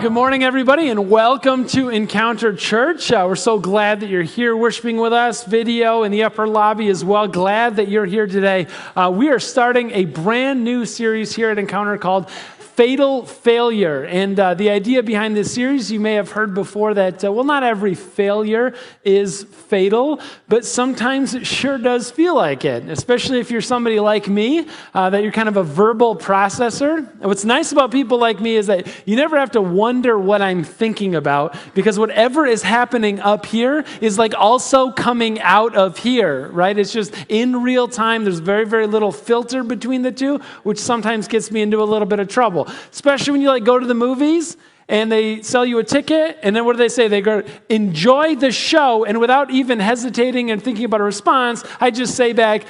Good morning, everybody, and welcome to Encounter Church. We're so glad that you're here worshiping with us, video in the upper lobby as well. Glad that you're here today. We are starting a brand new series here at Encounter called Fatal Failure. And the idea behind this series, you may have heard before that, not every failure is fatal, but sometimes it sure does feel like it, especially if you're somebody like me, that you're kind of a verbal processor. And what's nice about people like me is that you never have to wonder what I'm thinking about, because whatever is happening up here is like also coming out of here, right? It's just in real time. There's very, very little filter between the two, which sometimes gets me into a little bit of trouble. Especially when you go to the movies and they sell you a ticket, and then what do they say? They go, enjoy the show, and without even hesitating and thinking about a response, I just say back,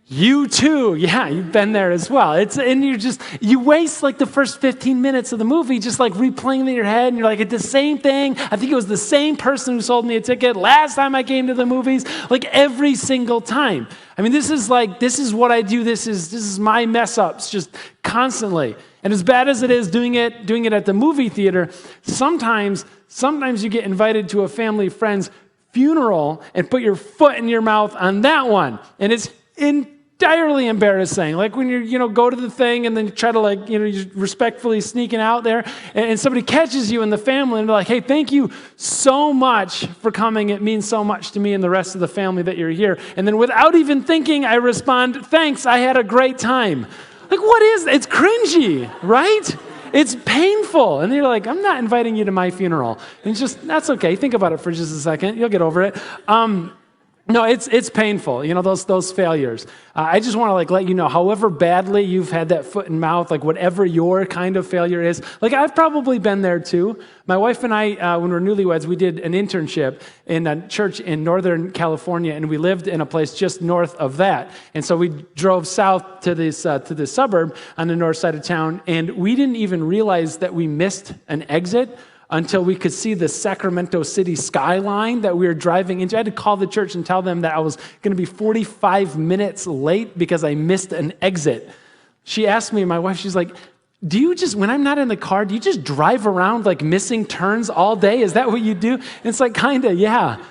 you too. Yeah, you've been there as well. You waste the first 15 minutes of the movie just replaying it in your head, and you're like, it's the same thing. I think it was the same person who sold me a ticket last time I came to the movies, every single time. I mean, this is what I do. This is my mess ups just constantly. And as bad as it is doing it at the movie theater, sometimes you get invited to a family friend's funeral and put your foot in your mouth on that one. And it's entirely embarrassing. When you go to the thing and then try to you're respectfully sneaking out there, and somebody catches you in the family and they're like, hey, thank you so much for coming. It means so much to me and the rest of the family that you're here. And then without even thinking, I respond, thanks, I had a great time. What is that? It's cringy, right? It's painful. And you're like, I'm not inviting you to my funeral. And that's okay. Think about it for just a second. You'll get over it. No, it's painful, those failures. I just want to let you know, however badly you've had that foot and mouth, whatever your kind of failure is, I've probably been there too. My wife and I, when we were newlyweds, we did an internship in a church in Northern California, and we lived in a place just north of that. And so we drove south to this suburb on the north side of town, and we didn't even realize that we missed an exit until we could see the Sacramento City skyline that we were driving into. I had to call the church and tell them that I was going to be 45 minutes late because I missed an exit. She asked me, my wife, she's like, do you just, when I'm not in the car, do you just drive around missing turns all day? Is that what you do? And it's kind of, yeah,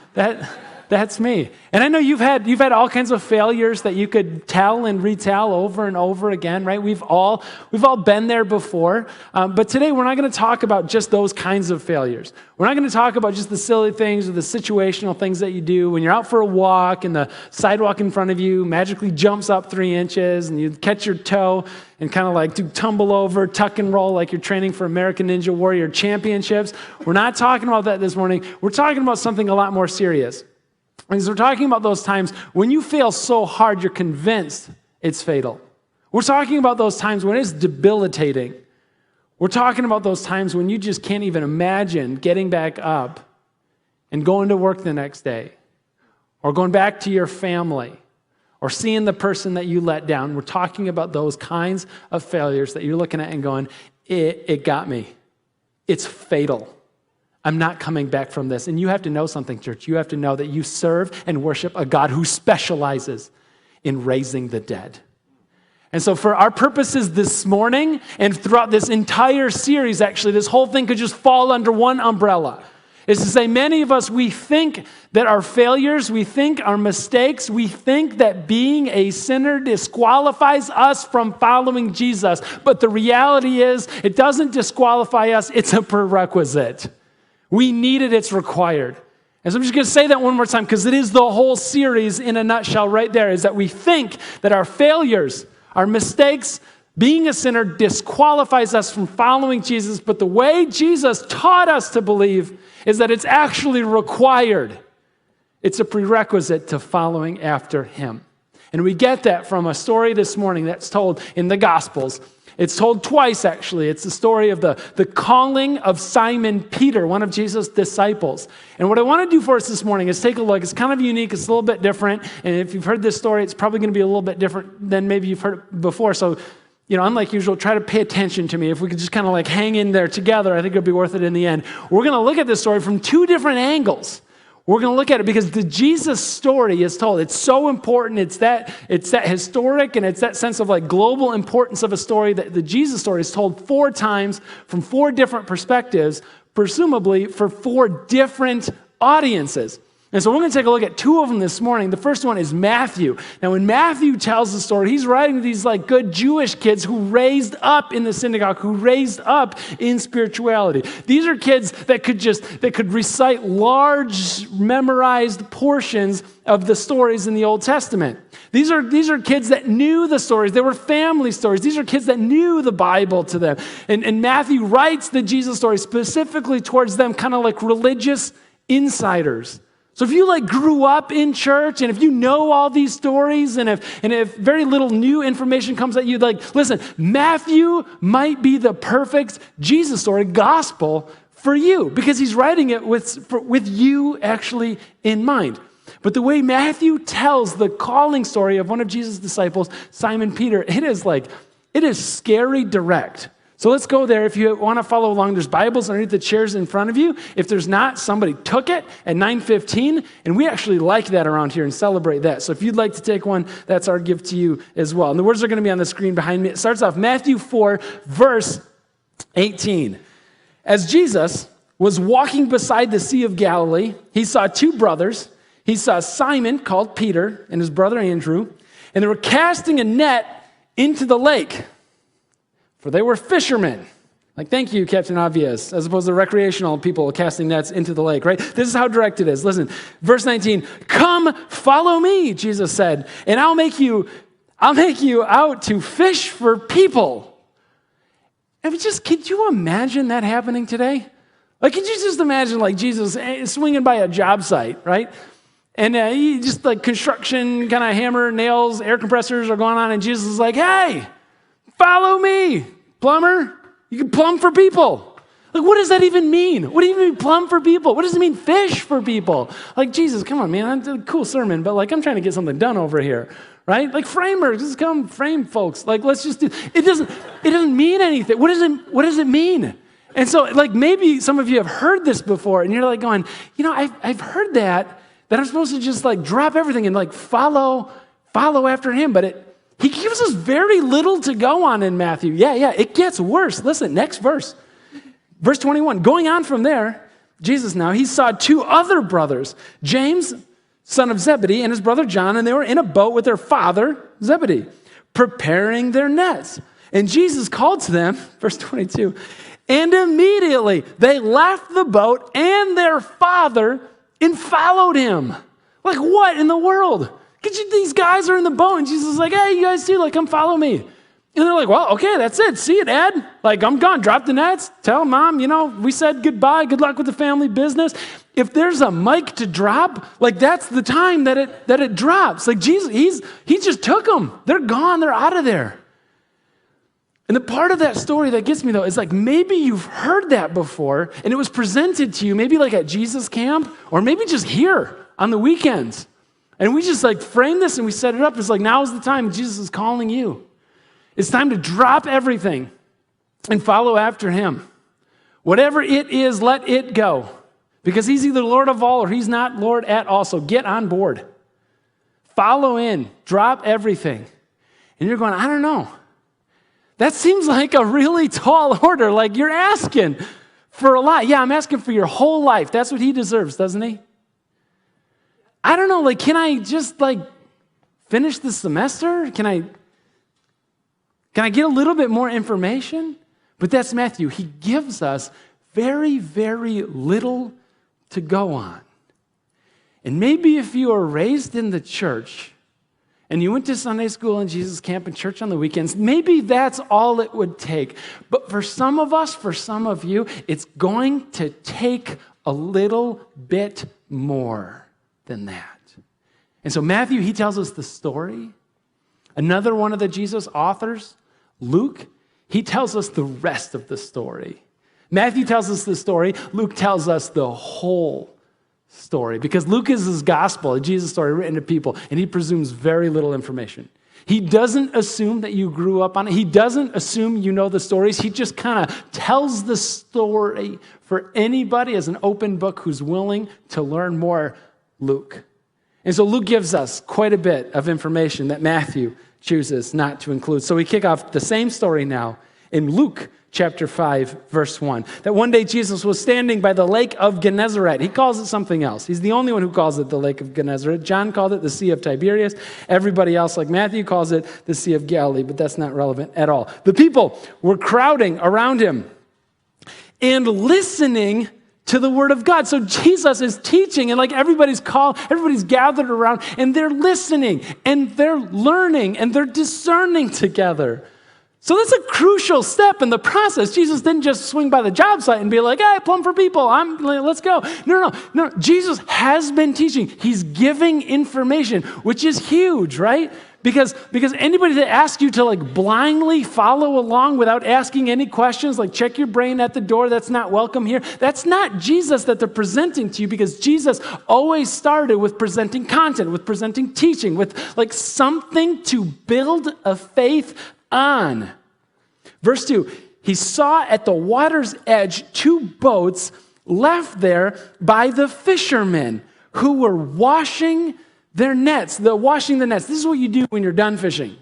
that's me. And I know you've had all kinds of failures that you could tell and retell over and over again, right? We've all been there before. But today we're not going to talk about just those kinds of failures. We're not going to talk about just the silly things or the situational things that you do when you're out for a walk and the sidewalk in front of you magically jumps up 3 inches and you catch your toe and kind of do tumble over, tuck and roll like you're training for American Ninja Warrior Championships. We're not talking about that this morning. We're talking about something a lot more serious. Because we're talking about those times when you fail so hard you're convinced it's fatal. We're talking about those times when it's debilitating. We're talking about those times when you just can't even imagine getting back up and going to work the next day, or going back to your family, or seeing the person that you let down. We're talking about those kinds of failures that you're looking at and going, it got me. It's fatal. I'm not coming back from this. And you have to know something, church. You have to know that you serve and worship a God who specializes in raising the dead. And so for our purposes this morning and throughout this entire series, actually, this whole thing could just fall under one umbrella. Is to say many of us, we think that our failures, we think our mistakes, we think that being a sinner disqualifies us from following Jesus. But the reality is, it doesn't disqualify us, it's a prerequisite. We need it, it's required. And so I'm just going to say that one more time because it is the whole series in a nutshell right there, is that we think that our failures, our mistakes, being a sinner disqualifies us from following Jesus, but the way Jesus taught us to believe is that it's actually required. It's a prerequisite to following after him. And we get that from a story this morning that's told in the Gospels. It's told twice, actually. It's the story of the calling of Simon Peter, one of Jesus' disciples. And what I want to do for us this morning is take a look. It's kind of unique. It's a little bit different. And if you've heard this story, it's probably going to be a little bit different than maybe you've heard it before. So, unlike usual, try to pay attention to me. If we could just kind of hang in there together, I think it'll be worth it in the end. We're going to look at this story from 2 different angles. We're going to look at it because the Jesus story is told. It's so important. It's that historic and it's that sense of like global importance of a story that the Jesus story is told 4 times from 4 different perspectives, presumably for 4 different audiences. And so we're going to take a look at 2 of them this morning. The first one is Matthew. Now, when Matthew tells the story, he's writing to these like good Jewish kids who raised up in the synagogue, who raised up in spirituality. These are kids that could recite large, memorized portions of the stories in the Old Testament. These are kids that knew the stories. They were family stories. These are kids that knew the Bible to them. And Matthew writes the Jesus story specifically towards them, kind of like religious insiders. So if you like grew up in church and if you know all these stories and if very little new information comes at you, like, listen, Matthew might be the perfect Jesus story, gospel for you because he's writing it with you actually in mind. But the way Matthew tells the calling story of one of Jesus' disciples, Simon Peter, it is scary direct. So let's go there. If you want to follow along, there's Bibles underneath the chairs in front of you. If there's not, somebody took it at 9:15, and we actually like that around here and celebrate that. So if you'd like to take one, that's our gift to you as well. And the words are going to be on the screen behind me. It starts off Matthew 4, verse 18. As Jesus was walking beside the Sea of Galilee, he saw 2 brothers. He saw Simon, called Peter, and his brother Andrew, and they were casting a net into the lake. For they were fishermen. Like, thank you, Captain Obvious, as opposed to recreational people casting nets into the lake, right? This is how direct it is. Listen, verse 19, come follow me, Jesus said, and I'll make you out to fish for people. And could you imagine that happening today? Like, could you just imagine like Jesus swinging by a job site, right? And he just like construction, kind of hammer, nails, air compressors are going on, and Jesus is like, hey, follow me, plumber. You can plumb for people. Like, what does that even mean? What do you mean plumb for people? What does it mean fish for people? Like, Jesus, come on, man. That's a cool sermon, but like, I'm trying to get something done over here, right? Like, framers, just come frame folks. Like, let's just do. It doesn't mean anything. What does it mean? And so, like, maybe some of you have heard this before, and you're like going, I've heard that I'm supposed to just like drop everything and like follow after him, but he gives us very little to go on in Matthew. Yeah, it gets worse. Listen, next verse. Verse 21, going on from there, Jesus now, he saw 2 other brothers, James, son of Zebedee, and his brother John, and they were in a boat with their father, Zebedee, preparing their nets. And Jesus called to them, verse 22, and immediately they left the boat and their father and followed him. Like, what in the world? These guys are in the boat, and Jesus is like, hey, you guys too, like, come follow me. And they're like, well, okay, that's it. See you, Dad. Like, I'm gone. Drop the nets. Tell Mom, we said goodbye. Good luck with the family business. If there's a mic to drop, like, that's the time that it drops. Like, Jesus, he just took them. They're gone. They're out of there. And the part of that story that gets me, though, is like maybe you've heard that before, and it was presented to you maybe like at Jesus camp, or maybe just here on the weekends. And we just like frame this and we set it up. It's like, now's the time. Jesus is calling you. It's time to drop everything and follow after him. Whatever it is, let it go. Because he's either Lord of all or he's not Lord at all. So get on board. Follow in. Drop everything. And you're going, I don't know. That seems like a really tall order. Like, you're asking for a lot. Yeah, I'm asking for your whole life. That's what he deserves, doesn't he? I don't know, like, can I just, like, finish the semester? Can I get a little bit more information? But that's Matthew. He gives us very, very little to go on. And maybe if you are raised in the church and you went to Sunday school and Jesus camp and church on the weekends, maybe that's all it would take. But for some of us, for some of you, it's going to take a little bit more than that. And so Matthew, he tells us the story. Another one of the Jesus authors, Luke, he tells us the rest of the story. Matthew tells us the story. Luke tells us the whole story, because Luke is his gospel, a Jesus story written to people, and he presumes very little information. He doesn't assume that you grew up on it. He doesn't assume you know the stories. He just kind of tells the story for anybody as an open book who's willing to learn more. Luke. And so Luke gives us quite a bit of information that Matthew chooses not to include. So we kick off the same story now in Luke chapter 5, verse 1. That one day Jesus was standing by the lake of Gennesaret. He calls it something else. He's the only one who calls it the lake of Gennesaret. John called it the Sea of Tiberias. Everybody else, like Matthew, calls it the Sea of Galilee, but that's not relevant at all. The people were crowding around him and listening to the word of God. So Jesus is teaching, and like everybody's gathered around, and they're listening, and they're learning, and they're discerning together. So that's a crucial step in the process. Jesus didn't just swing by the job site and be like, hey, plumb for people, let's go. No. Jesus has been teaching. He's giving information, which is huge, right? Because anybody that asks you to like blindly follow along without asking any questions, like check your brain at the door, that's not welcome here. That's not Jesus that they're presenting to you, because Jesus always started with presenting content, with presenting teaching, with like something to build a faith on. Verse 2, he saw at the water's edge 2 boats left there by the fishermen who were washing their nets. Washing the nets. This is what you do when you're done fishing.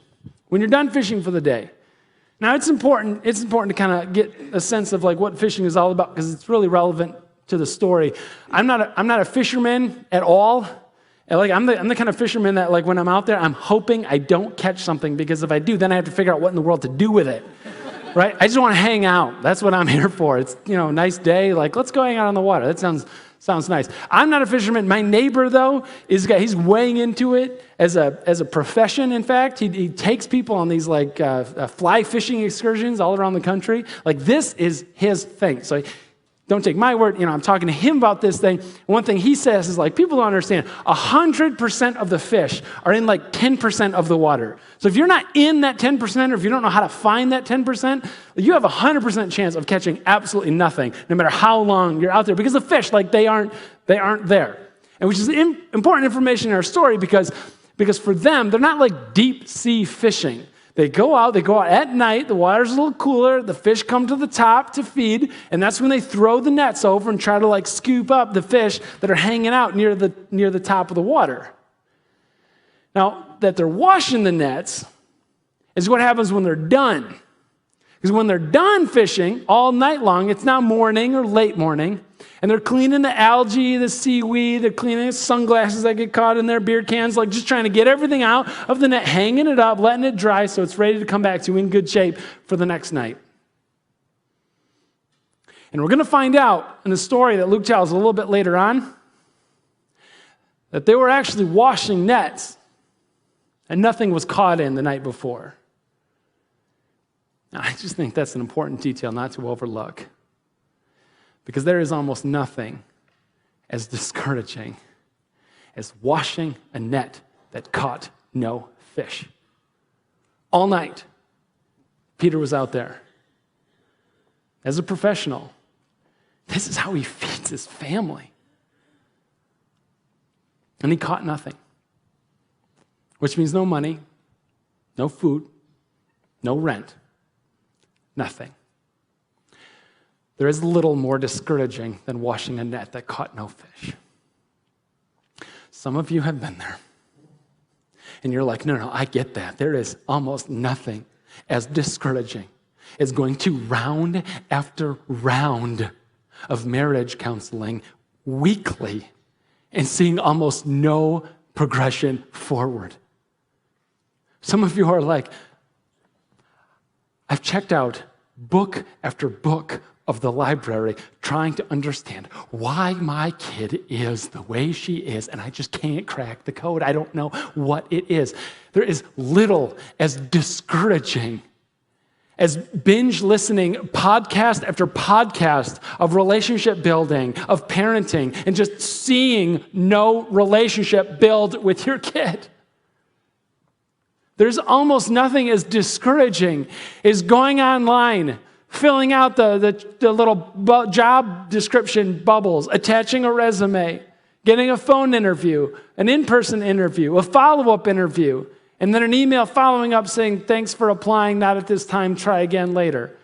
When you're done fishing for the day. Now it's important to kind of get a sense of like what fishing is all about, because it's really relevant to the story. I'm not a fisherman at all. And like I'm the kind of fisherman that like when I'm out there, I'm hoping I don't catch something, because if I do, then I have to figure out what in the world to do with it. Right? I just want to hang out. That's what I'm here for. It's, a nice day. Like, let's go hang out on the water. That sounds nice. I'm not a fisherman. My neighbor, though, he's weighing into it as a profession. In fact, he takes people on these like fly fishing excursions all around the country. Like, this is his thing. So don't take my word. I'm talking to him about this thing. One thing he says is like, people don't understand. 100% of the fish are in like 10% of the water. So if you're not in that 10%, or if you don't know how to find that 10%, you have a 100% chance of catching absolutely nothing, no matter how long you're out there, because the fish, like they aren't there. And which is important information in our story, because for them, they're not like deep sea fishing. They go out at night, the water's a little cooler, the fish come to the top to feed, and that's when they throw the nets over and try to like scoop up the fish that are hanging out near the top of the water. Now, that they're washing the nets is what happens when they're done. Because when they're done fishing all night long, it's now morning or late morning, and they're cleaning the algae, the seaweed, they're cleaning the sunglasses that get caught in their beer cans, like just trying to get everything out of the net, hanging it up, letting it dry so it's ready to come back to in good shape for the next night. And we're going to find out in the story that Luke tells a little bit later on that they were actually washing nets and nothing was caught in the night before. Now, I just think that's an important detail not to overlook, because there is almost nothing as discouraging as washing a net that caught no fish. All night, Peter was out there. As a professional, this is how he feeds his family. And he caught nothing, which means no money, no food, no rent, nothing. There is little more discouraging than washing a net that caught no fish. Some of you have been there. And you're like, no, I get that. There is almost nothing as discouraging as going to round after round of marriage counseling weekly and seeing almost no progression forward. Some of you are like, I've checked out book after book of the library trying to understand why my kid is the way she is, and I just can't crack the code. I don't know what it is. There is little as discouraging as binge listening podcast after podcast of relationship building, of parenting, and just seeing no relationship build with your kid. There's almost nothing as discouraging as going online, filling out the little job description bubbles, attaching a resume, getting a phone interview, an in-person interview, a follow-up interview, And then an email following up saying, thanks for applying, not at this time, try again later.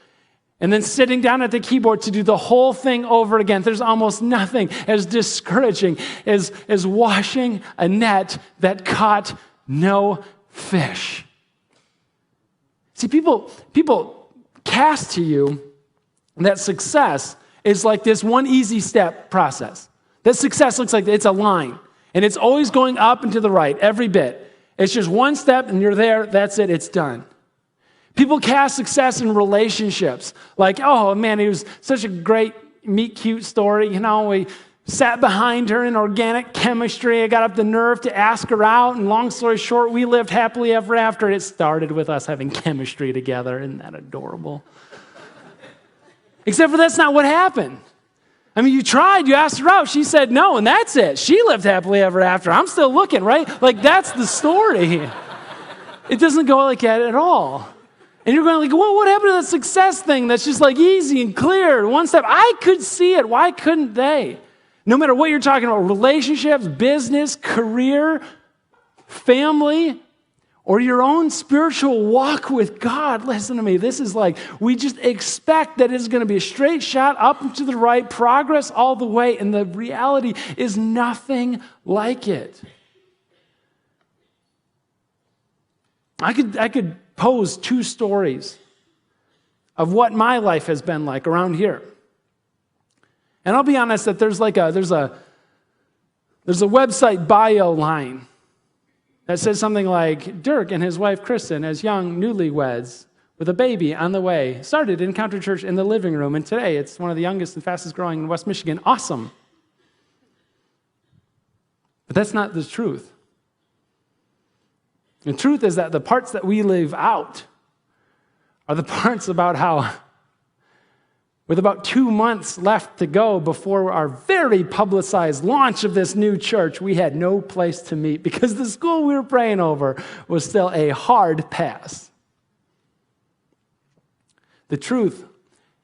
And then sitting down at the keyboard to do the whole thing over again. There's almost nothing as discouraging as washing a net that caught no fish. See, people cast to you that success is like this one easy step process. That success looks like it's a line, and it's always going up and to the right, every bit. It's just one step, and you're there, that's it, it's done. People cast success in relationships. Like, oh man, it was such a great meet cute story. You know, we sat behind her in organic chemistry. I got up the nerve to ask her out, and long story short, we lived happily ever after. It started with us having chemistry together. Isn't that adorable? Except for that's not what happened. I mean, you tried, you asked her out, she said no, and that's it. She lived happily ever after. I'm still looking, right? Like, that's the story. It doesn't go like that at all. And you're going like, well, what happened to that success thing that's just like easy and clear, one step? I could see it. Why couldn't they? No matter what you're talking about, relationships, business, career, family, or your own spiritual walk with God, listen to me, this is like, we just expect that it's going to be a straight shot up and to the right, progress all the way, and the reality is nothing like it. I could pose two stories of what my life has been like around here. And I'll be honest that there's a website bio line that says something like, Dirk and his wife Kristen, as young newlyweds with a baby on the way, started Encounter Church in the living room, and today it's one of the youngest and fastest growing in West Michigan. Awesome. But that's not the truth. The truth is that the parts that we leave out are the parts about how, with about 2 months left to go before our very publicized launch of this new church, we had no place to meet because the school we were praying over was still a hard pass. The truth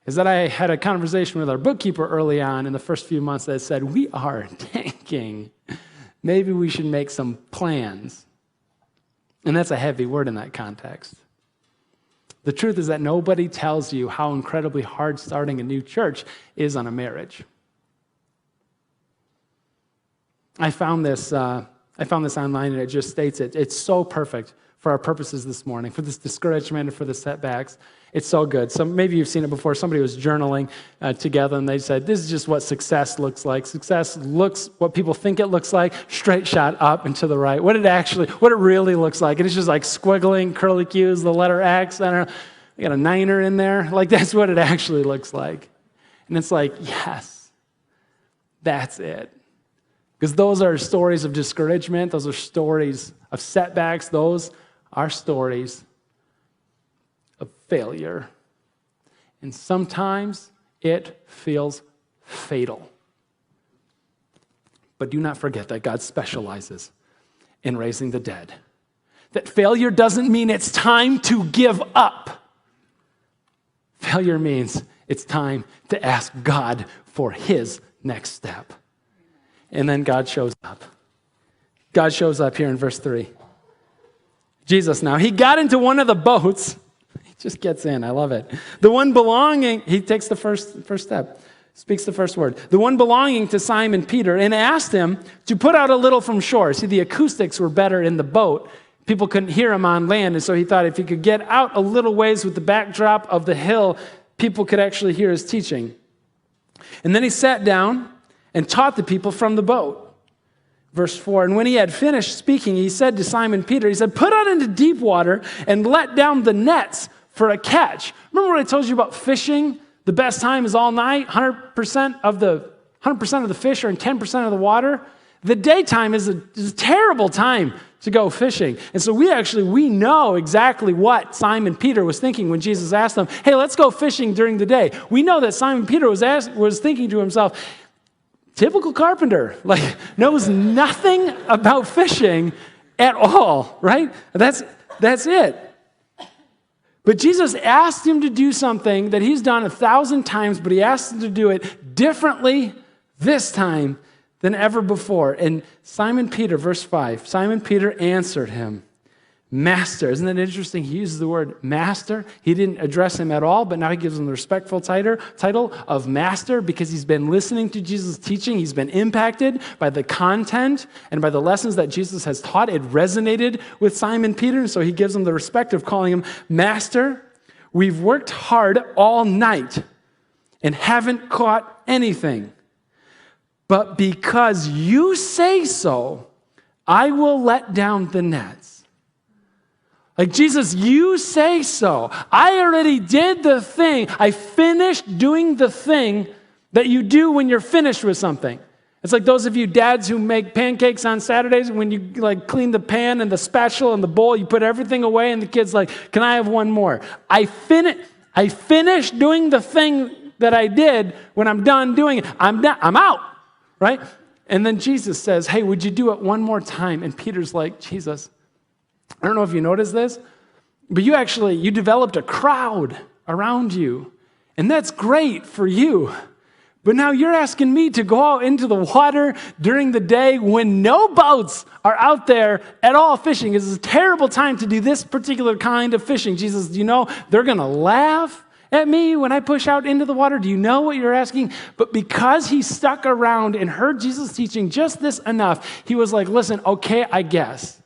is that I had a conversation with our bookkeeper early on in the first few months that said, we are tanking. Maybe we should make some plans. And that's a heavy word in that context. The truth is that nobody tells you how incredibly hard starting a new church is on a marriage. I found this online, and it just states it. It's so perfect for our purposes this morning, for this discouragement and for the setbacks. It's so good. So maybe you've seen it before. Somebody was journaling together, and they said, this is just what success looks like. Success looks what people think it looks like, straight shot up and to the right. What it really looks like. And it's just like squiggling, curly cues, the letter X. I don't know. We got a niner in there. Like, that's what it actually looks like. And it's like, yes, that's it. Because those are stories of discouragement. Those are stories of setbacks. Those are stories of failure. And sometimes it feels fatal. But do not forget that God specializes in raising the dead. That failure doesn't mean it's time to give up. Failure means it's time to ask God for his next step. And then God shows up. God shows up here in verse 3. Jesus now, he got into one of the boats. He just gets in. I love it. The one belonging, he takes the first step, speaks the first word. The one belonging to Simon Peter, and asked him to put out a little from shore. See, the acoustics were better in the boat. People couldn't hear him on land, and so he thought if he could get out a little ways with the backdrop of the hill, people could actually hear his teaching. And then he sat down and taught the people from the boat. Verse 4, and when he had finished speaking, he said to Simon Peter, he said, put out into deep water and let down the nets for a catch. Remember what I told you about fishing? The best time is all night. 100% of the fish are in 10% of the water. The daytime is a terrible time to go fishing. And so we know exactly what Simon Peter was thinking when Jesus asked him, hey, let's go fishing during the day. We know that Simon Peter was thinking to himself, typical carpenter, like knows nothing about fishing at all, right? That's it. But Jesus asked him to do something that he's done 1,000 times, but he asked him to do it differently this time than ever before. And Simon Peter, verse 5, Simon Peter answered him, Master. Isn't that interesting? He uses the word master. He didn't address him at all, but now he gives him the respectful title of master because he's been listening to Jesus' teaching. He's been impacted by the content and by the lessons that Jesus has taught. It resonated with Simon Peter, and so he gives him the respect of calling him master. We've worked hard all night and haven't caught anything. But because you say so, I will let down the nets. Like, Jesus, you say so. I already did the thing. I finished doing the thing that you do when you're finished with something. It's like those of you dads who make pancakes on Saturdays, when you like clean the pan and the spatula and the bowl, you put everything away and the kid's like, can I have one more? I finished doing the thing that I did. When I'm done doing it, I'm out, right? And then Jesus says, hey, would you do it one more time? And Peter's like, Jesus, I don't know if you noticed this, but you developed a crowd around you, and that's great for you. But now you're asking me to go out into the water during the day when no boats are out there at all fishing. It's a terrible time to do this particular kind of fishing. Jesus, do you know they're going to laugh at me when I push out into the water? Do you know what you're asking? But because he stuck around and heard Jesus teaching just this enough, he was like, listen, okay, I guess.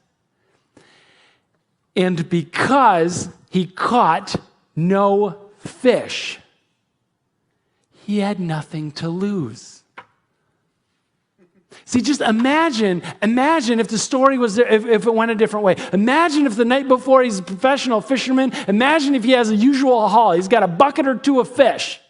And because he caught no fish, he had nothing to lose. See, just imagine if the story was there, if it went a different way. Imagine if the night before he's a professional fisherman. Imagine if he has a usual haul. He's got a bucket or two of fish.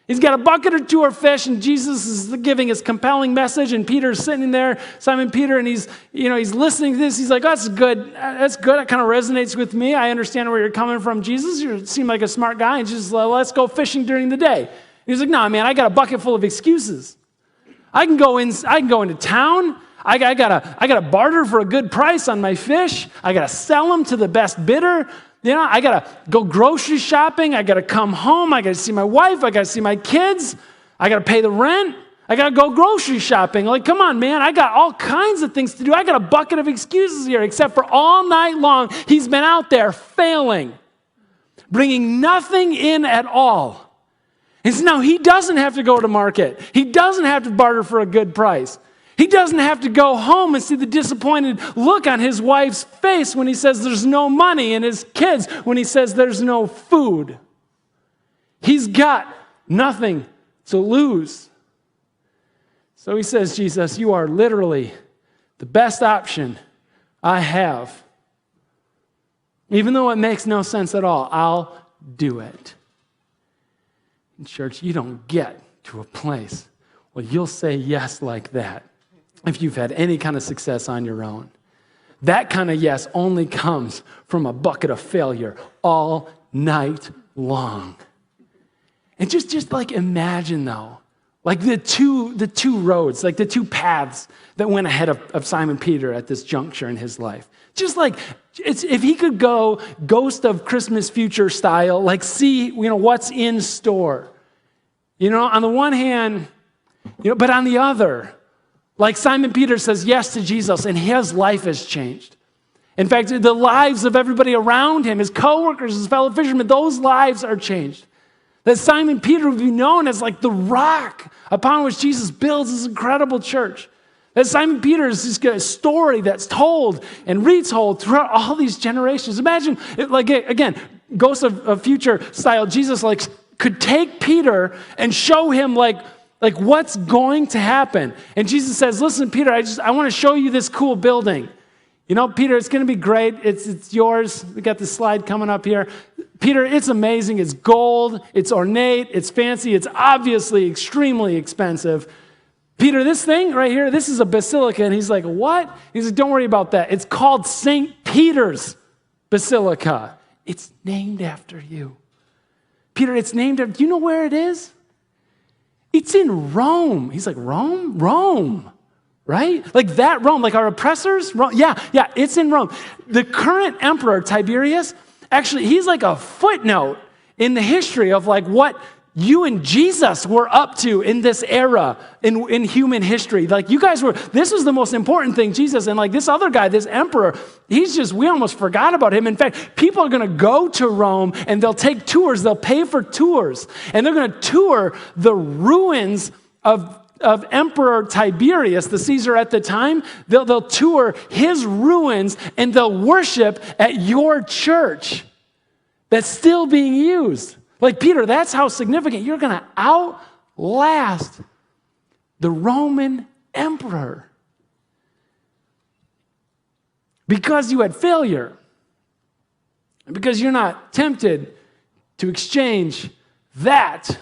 He's got a bucket or two of fish, and Jesus is giving his compelling message, and Peter's sitting there, Simon Peter, and he's listening to this. He's like, that's good. That's good. It kind of resonates with me. I understand where you're coming from, Jesus. You seem like a smart guy. And Jesus, let's go fishing during the day. And he's like, no, man, I got a bucket full of excuses. I can go into town. I gotta barter for a good price on my fish. I gotta sell them to the best bidder. I got to go grocery shopping. I got to come home. I got to see my wife. I got to see my kids. I got to pay the rent. I got to go grocery shopping. Like, come on, man. I got all kinds of things to do. I got a bucket of excuses here, except for all night long, he's been out there failing, bringing nothing in at all. And so now he doesn't have to go to market. He doesn't have to barter for a good price. He doesn't have to go home and see the disappointed look on his wife's face when he says there's no money, and his kids when he says there's no food. He's got nothing to lose. So he says, Jesus, you are literally the best option I have. Even though it makes no sense at all, I'll do it. In church, you don't get to a place where you'll say yes like that if you've had any kind of success on your own. That kind of yes only comes from a bucket of failure all night long. And just like imagine though, like the two roads, like the two paths that went ahead of Simon Peter at this juncture in his life. Just like if he could go Ghost of Christmas Future style, like see what's in store. On the one hand, but on the other, like Simon Peter says yes to Jesus, and his life has changed. In fact, the lives of everybody around him, his coworkers, his fellow fishermen, those lives are changed. That Simon Peter would be known as like the rock upon which Jesus builds this incredible church. That Simon Peter is just a story that's told and retold throughout all these generations. Imagine, again, Ghost of Future style, Jesus could take Peter and show him like what's going to happen. And Jesus says, listen, Peter, I want to show you this cool building. Peter, it's going to be great. It's yours. We got the slide coming up here. Peter, it's amazing. It's gold. It's ornate. It's fancy. It's obviously extremely expensive. Peter, this thing right here, this is a basilica. And he's like, what? He's like, don't worry about that. It's called St. Peter's Basilica. It's named after you. Peter, it's named after, do you know where it is? It's in Rome. He's like, Rome? Rome, right? Like that Rome, like our oppressors? Rome. Yeah, it's in Rome. The current emperor, Tiberius, actually, he's like a footnote in the history of like what you and Jesus were up to in this era in human history. Like, you guys this was the most important thing, Jesus. And like, this other guy, this emperor, we almost forgot about him. In fact, people are going to go to Rome and they'll take tours. They'll pay for tours. And they're going to tour the ruins of Emperor Tiberius, the Caesar at the time. They'll tour his ruins and they'll worship at your church that's still being used. Like, Peter, that's how significant. You're going to outlast the Roman emperor because you had failure, because you're not tempted to exchange that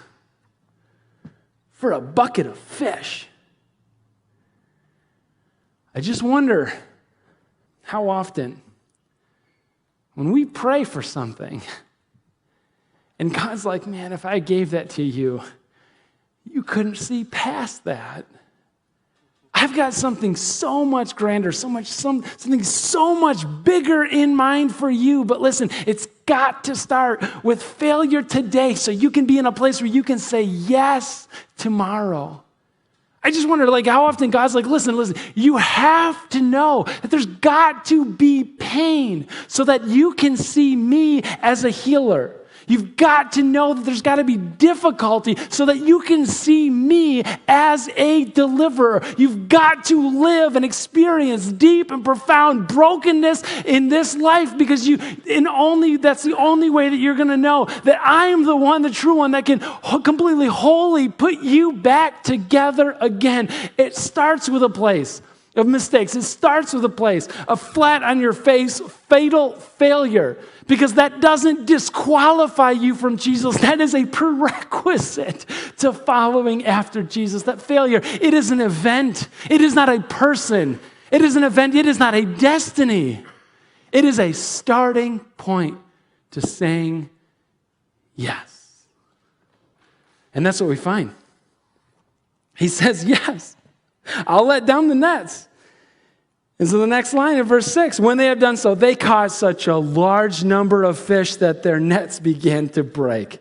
for a bucket of fish. I just wonder how often when we pray for something and God's like, man, if I gave that to you, you couldn't see past that. I've got something so much grander, something so much bigger in mind for you. But listen, it's got to start with failure today so you can be in a place where you can say yes tomorrow. I just wonder, like, how often God's like, listen, you have to know that there's got to be pain so that you can see me as a healer. You've got to know that there's got to be difficulty so that you can see me as a deliverer. You've got to live and experience deep and profound brokenness in this life because that's the only way that you're going to know that I am the one, the true one, that can completely, wholly put you back together again. It starts with a place of mistakes. It starts with a place of flat on your face, fatal failure, because that doesn't disqualify you from Jesus. That is a prerequisite to following after Jesus. That failure, it is an event. It is not a person. It is an event. It is not a destiny. It is a starting point to saying yes. And that's what we find. He says, yes, I'll let down the nets. And so the next line in verse 6, when they have done so, they caught such a large number of fish that their nets began to break.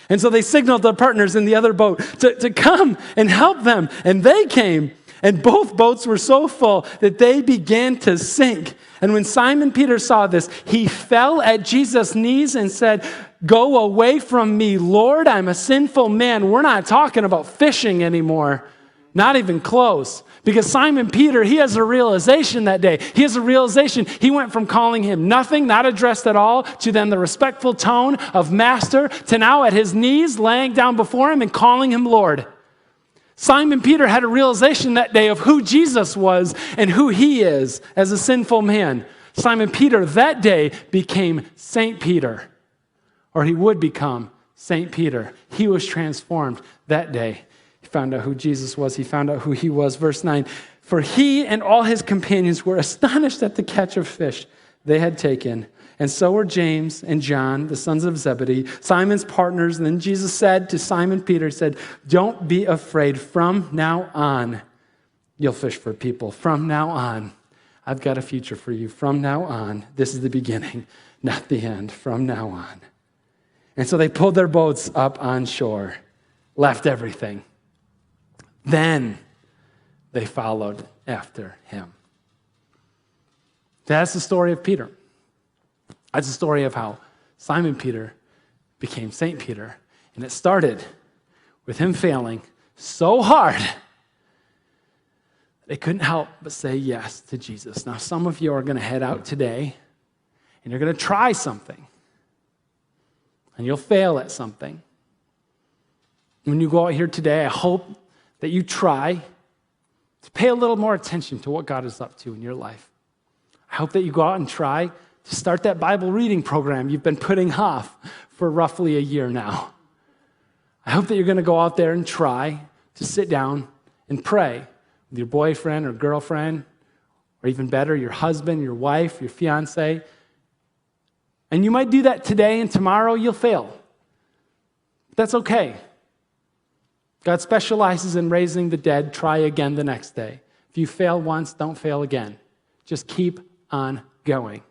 And so they signaled their partners in the other boat to come and help them. And they came, and both boats were so full that they began to sink. And when Simon Peter saw this, he fell at Jesus' knees and said, "Go away from me, Lord, I'm a sinful man." We're not talking about fishing anymore. Not even close. Because Simon Peter, he has a realization that day. He has a realization. He went from calling him nothing, not addressed at all, to then the respectful tone of master, to now at his knees, laying down before him and calling him Lord. Simon Peter had a realization that day of who Jesus was and who he is as a sinful man. Simon Peter that day became Saint Peter, or he would become Saint Peter. He was transformed that day. He found out who Jesus was. He found out who he was. Verse 9, for he and all his companions were astonished at the catch of fish they had taken. And so were James and John, the sons of Zebedee, Simon's partners. And then Jesus said to Simon Peter, he said, "Don't be afraid. From now on, you'll fish for people. From now on, I've got a future for you. From now on, this is the beginning, not the end. From now on." And so they pulled their boats up on shore, left everything. Then they followed after him. That's the story of Peter. That's the story of how Simon Peter became Saint Peter. And it started with him failing so hard they couldn't help but say yes to Jesus. Now, some of you are going to head out today and you're going to try something. And you'll fail at something. When you go out here today, I hope that you try to pay a little more attention to what God is up to in your life. I hope that you go out and try to start that Bible reading program you've been putting off for roughly a year now. I hope that you're going to go out there and try to sit down and pray with your boyfriend or girlfriend, or even better, your husband, your wife, your fiance. And you might do that today, and tomorrow you'll fail. That's okay. God specializes in raising the dead. Try again the next day. If you fail once, don't fail again. Just keep on going.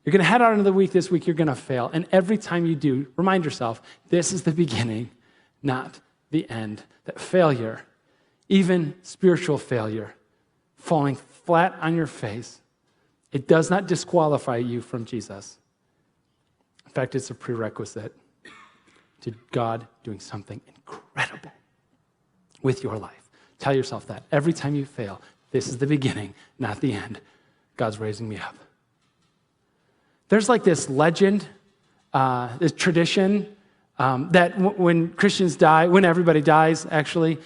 You're You're going to head out into the week this week, you're going to fail. And every time you do, remind yourself, this is the beginning, not the end. That failure, even spiritual failure, falling flat on your face, it does not disqualify you from Jesus. In fact, it's a prerequisite to God doing something incredible with your life. Tell yourself that every time you fail, this is the beginning, not the end. God's raising me up. There's like this legend, this tradition that when Christians die, when everybody dies, actually,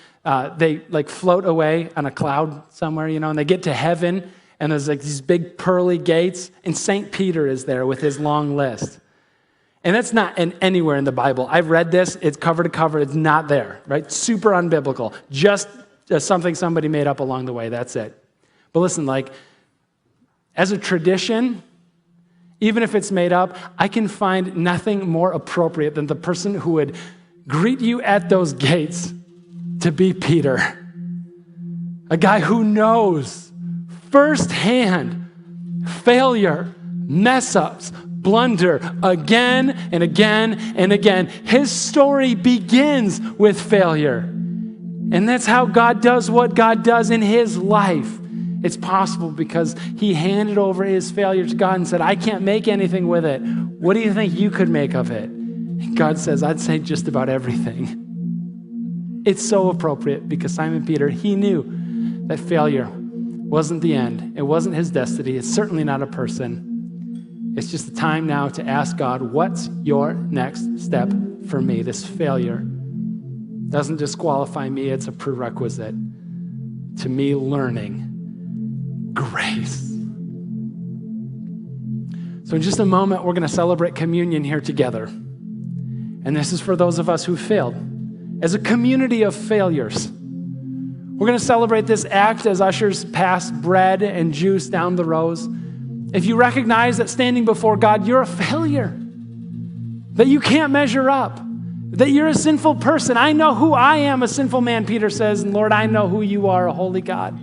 they like float away on a cloud somewhere, and they get to heaven, and there's like these big pearly gates, and St. Peter is there with his long list. And that's not anywhere in the Bible. I've read this, it's cover to cover, it's not there, right? Super unbiblical, just something somebody made up along the way, that's it. But listen, like, as a tradition, even if it's made up, I can find nothing more appropriate than the person who would greet you at those gates to be Peter. A guy who knows firsthand failure, mess-ups, blunder again and again and again. His story begins with failure. And that's how God does what God does in his life. It's possible because he handed over his failure to God and said, I can't make anything with it. What do you think you could make of it? And God says, I'd say just about everything. It's so appropriate because Simon Peter, he knew that failure wasn't the end. It wasn't his destiny. It's certainly not a person. It's just the time now to ask God, what's your next step for me? This failure doesn't disqualify me. It's a prerequisite to me learning grace. So in just a moment, we're going to celebrate communion here together. And this is for those of us who failed. As a community of failures, we're going to celebrate this act as ushers pass bread and juice down the rows. If you recognize that standing before God, you're a failure, that you can't measure up, that you're a sinful person. I know who I am, a sinful man, Peter says, and Lord, I know who you are, a holy God.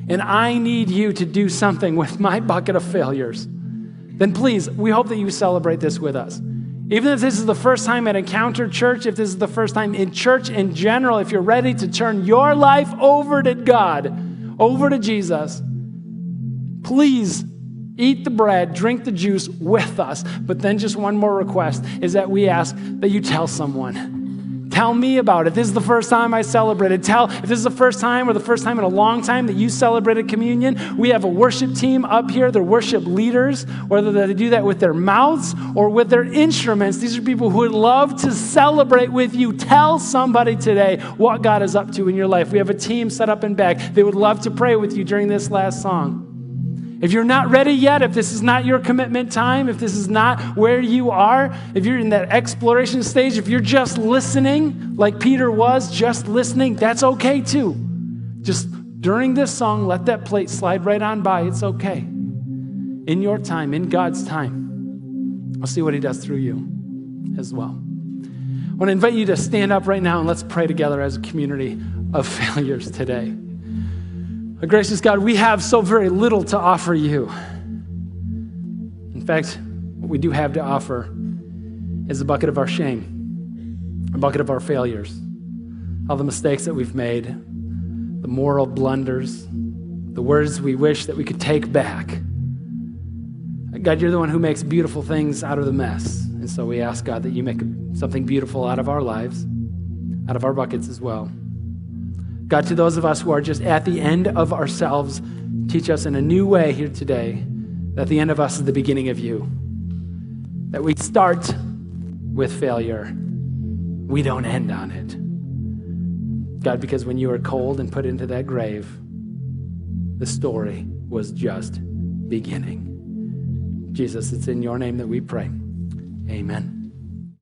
And I need you to do something with my bucket of failures. Then please, we hope that you celebrate this with us. Even if this is the first time at Encounter Church, if this is the first time in church in general, if you're ready to turn your life over to God, over to Jesus, please eat the bread, drink the juice with us. But then just one more request is that we ask that you tell someone. Tell me about it. This is the first time I celebrated. If this is the first time or the first time in a long time that you celebrated communion, we have a worship team up here. They're worship leaders, whether they do that with their mouths or with their instruments. These are people who would love to celebrate with you. Tell somebody today what God is up to in your life. We have a team set up in back. They would love to pray with you during this last song. If you're not ready yet, if this is not your commitment time, if this is not where you are, if you're in that exploration stage, if you're just listening, like Peter was, just listening, that's okay too. Just during this song, let that plate slide right on by. It's okay. In your time, in God's time, I'll see what he does through you as well. I want to invite you to stand up right now and let's pray together as a community of failures today. Gracious God, we have so very little to offer you. In fact, what we do have to offer is a bucket of our shame, a bucket of our failures, all the mistakes that we've made, the moral blunders, the words we wish that we could take back. God, you're the one who makes beautiful things out of the mess. And so we ask, God, that you make something beautiful out of our lives, out of our buckets as well. God, to those of us who are just at the end of ourselves, teach us in a new way here today that the end of us is the beginning of you. That we start with failure. We don't end on it. God, because when you were cold and put into that grave, the story was just beginning. Jesus, it's in your name that we pray. Amen.